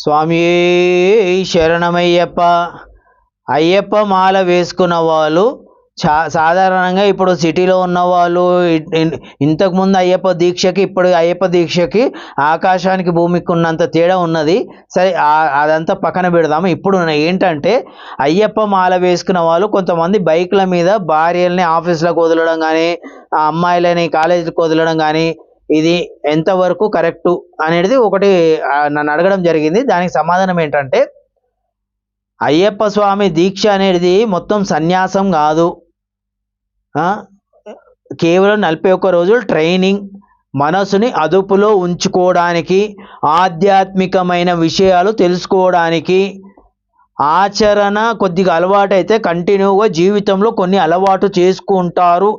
స్వామియే శరణమయ్యప్ప. అయ్యప్ప మాల వేసుకున్న వాళ్ళు సాధారణంగా ఇప్పుడు సిటీలో ఉన్నవాళ్ళు ఇంతకుముందు అయ్యప్ప దీక్షకి ఇప్పుడు అయ్యప్ప దీక్షకి ఆకాశానికి భూమికి ఉన్నంత తేడా ఉన్నది. సరే, అదంతా పక్కన పెడదాము. ఇప్పుడు ఏంటంటే అయ్యప్ప మాల వేసుకున్న వాళ్ళు కొంతమంది బైక్ల మీద భార్యల్ని ఆఫీసులకు వదలడం కానీ, అమ్మాయిలని కాలేజీలకు వదలడం కానీ, ఇది ఎంతవరకు కరెక్టు అనేది ఒకటి నన్ను అడగడం జరిగింది. దానికి సమాధానం ఏంటంటే, అయ్యప్ప స్వామి దీక్ష అనేది మొత్తం సన్యాసం కాదు. కేవలం 41 రోజులు ట్రైనింగ్, మనసుని అదుపులో ఉంచుకోవడానికి, ఆధ్యాత్మికమైన విషయాలు తెలుసుకోవడానికి, ఆచరణ కొద్దిగా అలవాటు అయితే కంటిన్యూగా జీవితంలో కొన్ని అలవాటు చేసుకుంటారు.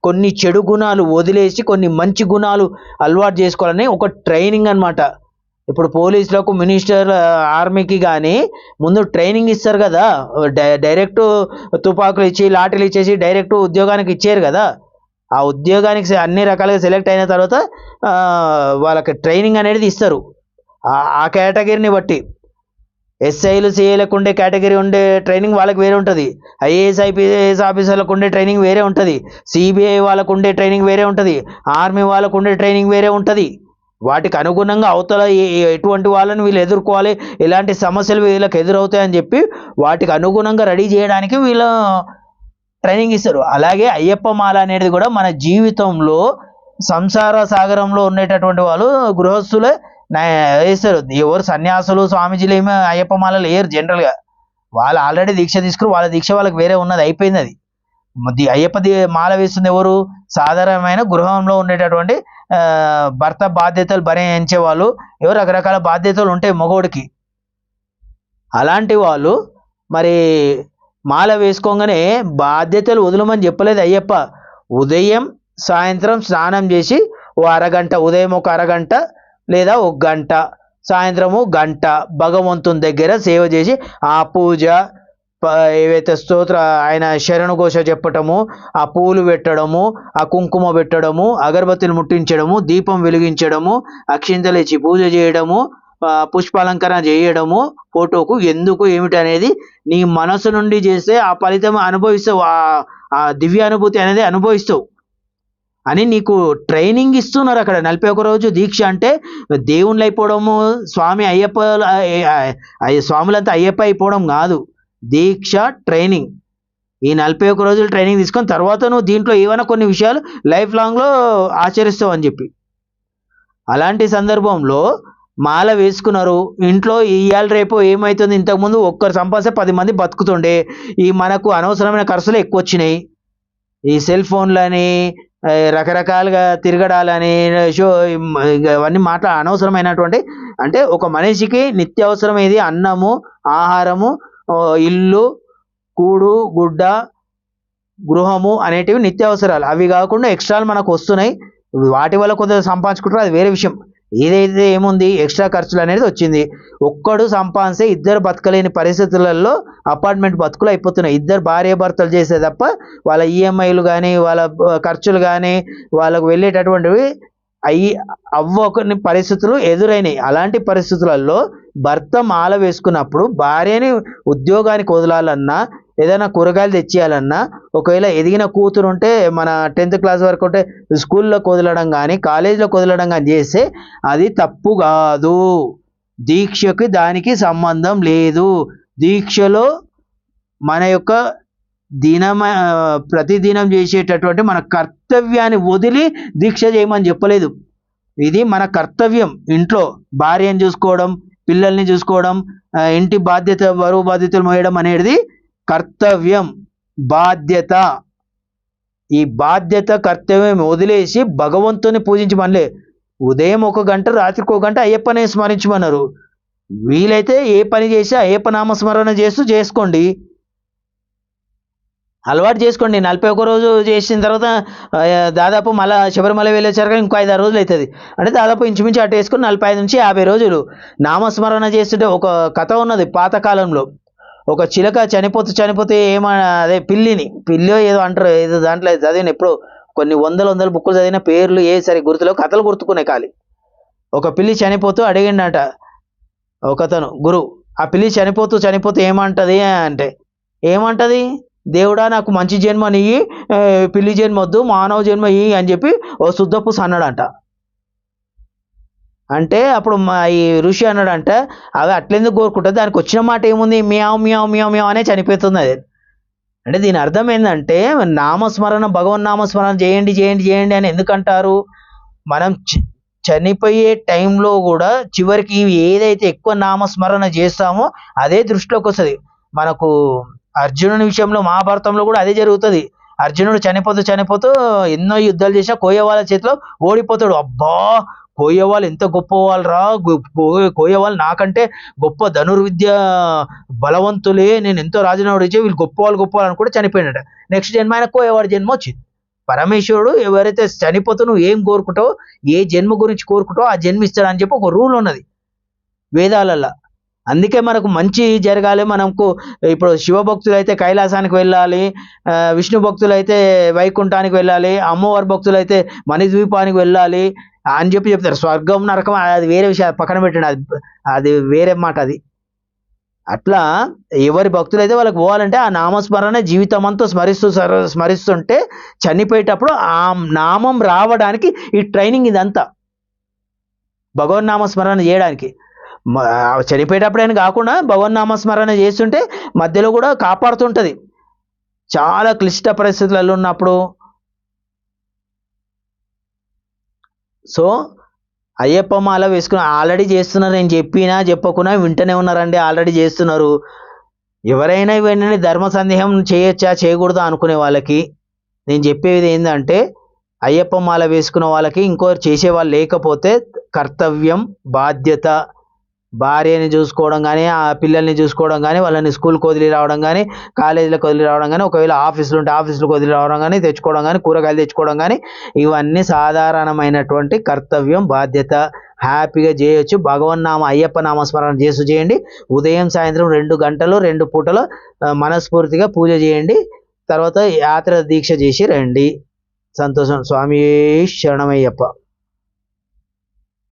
కొన్ని చెడు గుణాలు వదిలేసి కొన్ని మంచి గుణాలు అలవాటు చేసుకోవాలని ఒక ట్రైనింగ్ అనమాట. ఇప్పుడు పోలీసులకు, మినిస్టర్, ఆర్మీకి కానీ ముందు ట్రైనింగ్ ఇస్తారు కదా. డైరెక్ట్ తుపాకులు ఇచ్చి లాఠీలు ఇచ్చేసి డైరెక్ట్ ఉద్యోగానికి ఇచ్చారు కదా. ఆ ఉద్యోగానికి అన్ని రకాలుగా సెలెక్ట్ అయిన తర్వాత వాళ్ళకి ట్రైనింగ్ అనేది ఇస్తారు. ఆ కేటగిరీని బట్టి ఎస్ఐలు, సిఐలకు ఉండే కేటగిరీ ఉండే ట్రైనింగ్ వాళ్ళకి వేరే ఉంటుంది. ఐఏఎస్, ఐపీఎస్ ఆఫీసర్లకు ఉండే ట్రైనింగ్ వేరే ఉంటుంది. సిబిఐ వాళ్ళకు ఉండే ట్రైనింగ్ వేరే ఉంటుంది. ఆర్మీ వాళ్ళకు ఉండే ట్రైనింగ్ వేరే ఉంటుంది. వాటికి అనుగుణంగా అవతల ఎటువంటి వాళ్ళని వీళ్ళు ఎదుర్కోవాలి, ఎలాంటి సమస్యలు వీళ్ళకి ఎదురవుతాయని చెప్పి వాటికి అనుగుణంగా రెడీ చేయడానికి వీళ్ళు ట్రైనింగ్ ఇస్తారు. అలాగే అయ్యప్ప మాల అనేది కూడా మన జీవితంలో సంసార సాగరంలో ఉండేటటువంటి వాళ్ళు గృహస్థులే వేస్తారు. ఎవరు సన్యాసులు, స్వామీజీలు ఏమో అయ్యప్ప మాలలు వేయరు. జనరల్గా వాళ్ళు ఆల్రెడీ దీక్ష తీసుకుని వాళ్ళ దీక్ష వాళ్ళకి వేరే ఉన్నది, అయిపోయింది. అది అయ్యప్ప మాల వేస్తుంది ఎవరు? సాధారణమైన గృహంలో ఉండేటటువంటి భర్త బాధ్యతలు భరించే వాళ్ళు, ఎవరు రకరకాల బాధ్యతలు ఉంటాయి మగోడికి. అలాంటి వాళ్ళు మరి మాల వేసుకోగానే బాధ్యతలు వదలమని చెప్పలేదు అయ్యప్ప. ఉదయం సాయంత్రం స్నానం చేసి ఓ అరగంట, ఉదయం ఒక అరగంట లేదా ఒక గంట, సాయంత్రము గంట భగవంతుని దగ్గర సేవ చేసి ఆ పూజ ఏవైతే స్తోత్ర ఆయన శరణుఘోష చెప్పటము, ఆ పూలు పెట్టడము, ఆ కుంకుమ పెట్టడము, అగరబత్తులు ముట్టించడము, దీపం వెలిగించడము, అక్షింతలు ఇచ్చి పూజ చేయడము, పుష్పాలంకరణ చేయడము, ఫోటోకు ఎందుకు ఏమిటి అనేది నీ మనసు నుండి చేస్తే ఆ ఫలితం అనుభవిస్తావు. ఆ దివ్యానుభూతి అనేది అనుభవిస్తావు అని నీకు ట్రైనింగ్ ఇస్తున్నారు అక్కడ. 41 రోజు దీక్ష అంటే దేవుళ్ళు అయిపోవడము, స్వామి అయ్యప్ప స్వాములంతా అయ్యప్ప అయిపోవడం కాదు. దీక్ష ట్రైనింగ్. ఈ 41 రోజులు ట్రైనింగ్ తీసుకొని తర్వాత నువ్వు దీంట్లో ఏమైనా కొన్ని విషయాలు లైఫ్ లాంగ్లో ఆచరిస్తావు అని చెప్పి. అలాంటి సందర్భంలో మాల వేసుకున్నారు. ఇంట్లో ఇవాళ రేపు ఏమవుతుంది, ఇంతకుముందు ఒక్కరు సంపాదిస్తే 10 మంది బతుకుతుండే. ఈ మనకు అనవసరమైన ఖర్చులు ఎక్కువ వచ్చినాయి. ఈ సెల్ ఫోన్లని, రకరకాలుగా తిరగడాలని, అవన్నీ అనవసరమైనటువంటి, అంటే ఒక మనిషికి నిత్యావసరం ఏది? అన్నము, ఆహారము, ఇల్లు, కూడు, గుడ్డ, గృహము అనేటివి నిత్యావసరాలు. అవి కాకుండా ఎక్స్ట్రాలు మనకు వస్తున్నాయి. వాటి వల్ల కొంత సంపాదించుకుంటారు, అది వేరే విషయం. ఏదైతే ఏముంది, ఎక్స్ట్రా ఖర్చులు అనేది వచ్చింది. ఒక్కడు సంపాదిస్తే ఇద్దరు బతకలేని పరిస్థితులలో అపార్ట్మెంట్ బతుకులు అయిపోతున్నాయి. ఇద్దరు భార్య భర్తలు చేసే తప్ప వాళ్ళ ఈఎంఐలు కానీ, వాళ్ళ ఖర్చులు కానీ, వాళ్ళకు వెళ్ళేటటువంటివి అవ్వని పరిస్థితులు ఎదురైనాయి. అలాంటి పరిస్థితులలో భర్త మాల వేసుకున్నప్పుడు భార్యని ఉద్యోగానికి వదలాలన్నా, ఏదైనా కూరగాయలు తెచ్చేయాలన్నా, ఒకవేళ ఎదిగిన కూతురు ఉంటే మన 10th క్లాస్ వరకు ఉంటే స్కూల్లోకి వదలడం కానీ, కాలేజీలోకి వదలడం కానీ చేస్తే అది తప్పు కాదు. దీక్షకి దానికి సంబంధం లేదు. దీక్షలో మన యొక్క ప్రతిదినం చేసేటటువంటి మన కర్తవ్యాన్ని వదిలి దీక్ష చేయమని చెప్పలేదు. ఇది మన కర్తవ్యం. ఇంట్లో భార్యను చూసుకోవడం, పిల్లల్ని చూసుకోవడం, ఇంటి బాధ్యత, బరువు బాధ్యతలు మోయడం అనేది కర్తవ్యం, బాధ్యత. ఈ బాధ్యత, కర్తవ్యం వదిలేసి భగవంతుని పూజించమనలే. ఉదయం 1 గంట, రాత్రికి 1 గంట అయ్యప్పనే స్మరించమన్నారు. వీలైతే ఏ పని చేసి అయ్యప్ప నామస్మరణ చేసుకోండి, అలవాటు చేసుకోండి. 41 రోజు చేసిన తర్వాత దాదాపు మళ్ళీ శబరిమల వెళ్ళేసరికి ఇంకో 5-6 రోజులు అవుతుంది. అంటే దాదాపు ఇంచుమించు అటు వేసుకొని 45 నుంచి 50 రోజులు నామస్మరణ చేస్తుంటే ఒక కథ ఉన్నది పాతకాలంలో. ఒక చిలక చనిపోతే అదే పిల్లి ఏదో అంటారు, ఏదో దాంట్లో చదివిన ఎప్పుడు కొన్ని వందల బుక్కులు చదివిన పేర్లు సరి గుర్తులో, కథలు గుర్తుకునే ఖాళీ. ఒక పిల్లి చనిపోతూ అడిగిండట, ఒకతను గురువు ఆ పిల్లి చనిపోతూ చనిపోతూ ఏమంటది అంటే ఏమంటది, దేవుడా నాకు మంచి జన్మనియ్యి, పిల్లి జన్మ వద్దు మానవ జన్మ ఇయ్యి అని చెప్పి ఓ శుద్ధపూస అన్నాడంట. అంటే అప్పుడు మా ఈ ఋషి అన్నాడంట, అవి అట్లెందుకు కోరుకుంటుంది, దానికి వచ్చిన మాట ఏముంది, మియావ్ మియావ్ మియావ్ మియావ్ అనే చనిపోతుంది అది. అంటే దీని అర్థం ఏంటంటే నామస్మరణ, భగవన్ నామస్మరణ చేయండి చేయండి చేయండి అని ఎందుకంటారు. మనం చనిపోయే టైంలో కూడా చివరికి ఏదైతే ఎక్కువ నామస్మరణ చేస్తామో అదే దృష్టిలోకి వస్తుంది మనకు. అర్జునుని విషయంలో మహాభారతంలో కూడా అదే జరుగుతుంది. అర్జునుడు చనిపోతూ చనిపోతూ ఎన్నో యుద్ధాలు చేసినా కోయ వాళ్ళ చేతిలో ఓడిపోతాడు. అబ్బా కోయ వాళ్ళు ఎంత గొప్ప వాళ్ళు రా, కోయ వాళ్ళు నాకంటే గొప్ప ధనుర్విద్య బలవంతులే, నేను ఎంతో రాజనవుడు ఇచ్చే వీళ్ళు గొప్ప వాళ్ళు అని కూడా చనిపోయినాడు. నెక్స్ట్ జన్మ ఆయన కోయవాడి జన్మ వచ్చింది. పరమేశ్వరుడు ఎవరైతే చనిపోతూ నువ్వు ఏం కోరుకుంటావో, ఏ జన్మ గురించి కోరుకుంటావో ఆ జన్మ ఇస్తాడని చెప్పి ఒక రూల్ ఉన్నది వేదాలల్లో. అందుకే మనకు మంచి జరగాలి. మనకు ఇప్పుడు శివభక్తులు అయితే కైలాసానికి వెళ్ళాలి, విష్ణు భక్తులు అయితే వైకుంఠానికి వెళ్ళాలి, అమ్మవారి భక్తులు అయితే మణిద్వీపానికి వెళ్ళాలి అని చెప్పి చెప్తారు. స్వర్గం నరకం అది వేరే విషయం, పక్కన పెట్టండి, అది వేరే మాట అది. అట్లా ఎవరి భక్తులైతే వాళ్ళకి పోవాలంటే ఆ నామస్మరణ జీవితం అంతా స్మరిస్తుంటే చనిపోయేటప్పుడు ఆ నామం రావడానికి ఈ ట్రైనింగ్ ఇదంతా భగవన్ నామస్మరణ చేయడానికి. చనిపోయేటప్పుడైనా కాకుండా భగవన్ నామస్మరణ చేస్తుంటే మధ్యలో కూడా కాపాడుతుంటుంది చాలా క్లిష్ట పరిస్థితులలో ఉన్నప్పుడు. సో అయ్యప్ప మాల వేసుకుని ఆల్రెడీ చేస్తున్నారు, నేను చెప్పినా చెప్పకుండా వింటనే ఉన్నారండి, ఆల్రెడీ చేస్తున్నారు. ఎవరైనా ఇవన్నీ ధర్మ సందేహం చేయొచ్చా చేయకూడదా అనుకునే వాళ్ళకి నేను చెప్పేది ఏంటంటే, అయ్యప్ప మాల వేసుకున్న వాళ్ళకి ఇంకోరు చేసేవాళ్ళు లేకపోతే కర్తవ్యం, బాధ్యత, భార్యని చూసుకోవడం కానీ, ఆ పిల్లల్ని చూసుకోవడం కానీ, వాళ్ళని స్కూల్కి వదిలి రావడం కానీ, కాలేజీలకు వదిలి రావడం కానీ, ఒకవేళ ఆఫీసులు ఉంటే ఆఫీసులకు వదిలి రావడం కానీ, తెచ్చుకోవడం కానీ, కూరగాయలు తెచ్చుకోవడం కానీ, ఇవన్నీ సాధారణమైనటువంటి కర్తవ్యం, బాధ్యత. హ్యాపీగా చేయొచ్చు. భగవన్నామ అయ్యప్ప నామస్మరణ చేయండి. ఉదయం సాయంత్రం 2 గంటలు 2 పూటలు మనస్ఫూర్తిగా పూజ చేయండి. తర్వాత యాత్ర దీక్ష చేసి రండి. సంతోషం. స్వామి శరణమయ్యప్ప.